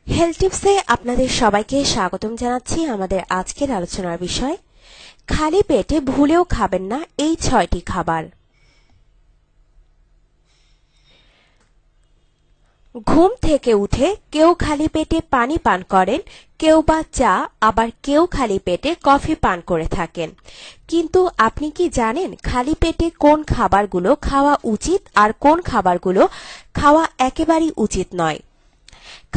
Health টিপসে আপনাদের সবাইকে স্বাগতম জানাচ্ছি। আমাদের আজকের আলোচনার বিষয়, খালি পেটে ভুলেও খাবেন না এই 6টি খাবার। ঘুম থেকে উঠে কেউ খালি পেটে পানি পান করেন, কেউ বা চা, আবার কেউ খালি পেটে কফি পান করে থাকেন। কিন্তু আপনি কি জানেন খালি পেটে কোন খাবারগুলো খাওয়া উচিত আর কোন খাবারগুলো খাওয়া একেবারেই উচিত নয়?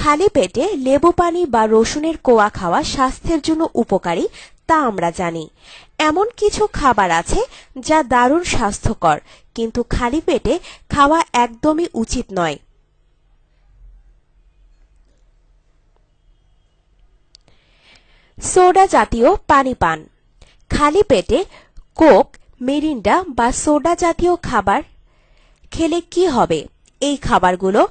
খালি পেটে লেবু পানি বা রসুনের কোয়া খাওয়া স্বাস্থ্যের জন্য উপকারী, তা আমরা জানি। এমন কিছু খাবার আছে যা দারুণ স্বাস্থ্যকর, কিন্তু খালি পেটে খাওয়া একদমই উচিত নয়। সোডা জাতীয় পানি পান। খালি পেটে কোক, মিরিন্ডা বা সোডা জাতীয় খাবার খেলে কি হবে? এই খাবারগুলো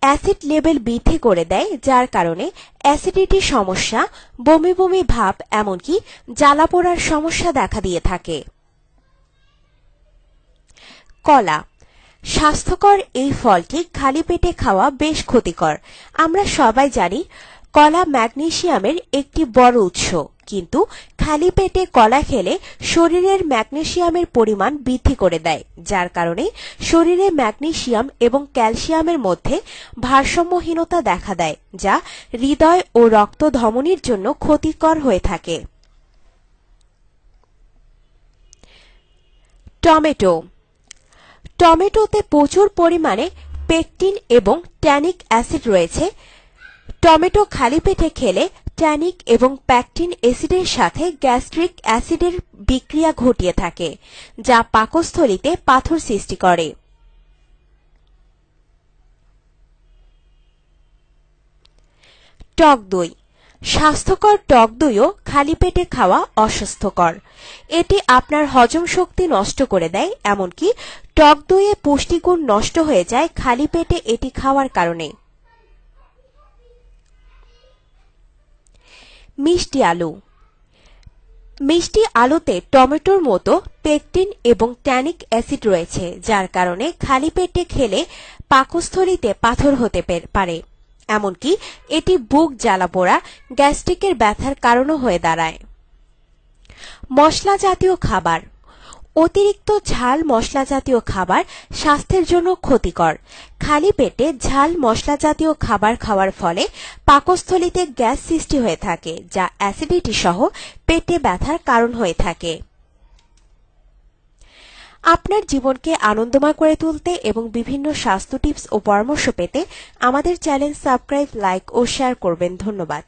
অ্যাসিড লেভেল বৃদ্ধি করে দেয়, যার কারণে অ্যাসিডিটি সমস্যা, বমি বমি ভাব, এমনকি জ্বালা পোড়ার সমস্যা দেখা দিয়ে থাকে। কলা। স্বাস্থ্যকর এই ফলটি খালি পেটে খাওয়া বেশ ক্ষতিকর। আমরা সবাই জানি কলা ম্যাগনেসিয়ামের একটি বড় উৎস, কিন্তু খালি পেটে কলা খেলে শরীরের ম্যাগনেসিয়ামের পরিমাণ বৃদ্ধি করে দেয়, যার কারণে শরীরে ম্যাগনেসিয়াম এবং ক্যালসিয়ামের মধ্যে ভারসাম্যহীনতা দেখা দেয়, যা হৃদয় ও রক্ত ধমনির জন্য ক্ষতিকর হয়ে থাকে। টমেটো। টমেটোতে প্রচুর পরিমাণে পেকটিন এবং ট্যানিক অ্যাসিড রয়েছে। টমেটো খালি পেটে খেলে ট্যানিক এবং প্যাকটিন অ্যাসিডের সাথে গ্যাস্ট্রিক অ্যাসিডের বিক্রিয়া ঘটিয়ে থাকে, যা পাকস্থলীতে পাথর সৃষ্টি করে। টক দই। স্বাস্থ্যকর টক দইও খালি পেটে খাওয়া অস্বাস্থ্যকর। এটি আপনার হজম শক্তি নষ্ট করে দেয়, এমনকি টক দইয়ে পুষ্টিগুণ নষ্ট হয়ে যায় খালি পেটে এটি খাওয়ার কারণে। মিষ্টি আলু। মিষ্টি আলুতে টমেটোর মতো পেকটিন এবং ট্যানিক অ্যাসিড রয়েছে, যার কারণে খালি পেটে খেলে পাকস্থলীতে পাথর হতে পারে, এমনকি এটি বুক জ্বালা পোড়া, গ্যাস্ট্রিকের ব্যথার কারণও হয়ে দাঁড়ায়। মশলা জাতীয় খাবার। অতিরিক্ত ঝাল মশলা জাতীয় খাবার স্বাস্থ্যের জন্য ক্ষতিকর। খালি পেটে ঝাল মশলা জাতীয় খাবার খাওয়ার ফলে পাকস্থলীতে গ্যাস সৃষ্টি হয়ে থাকে, যা অ্যাসিডিটি সহ পেটে ব্যথার কারণ হয়ে থাকে। আপনার জীবনকে আনন্দময় করে তুলতে এবং বিভিন্ন স্বাস্থ্য টিপস ও পরামর্শ পেতে আমাদের চ্যানেল সাবস্ক্রাইব, লাইক ও শেয়ার করবেন। ধন্যবাদ।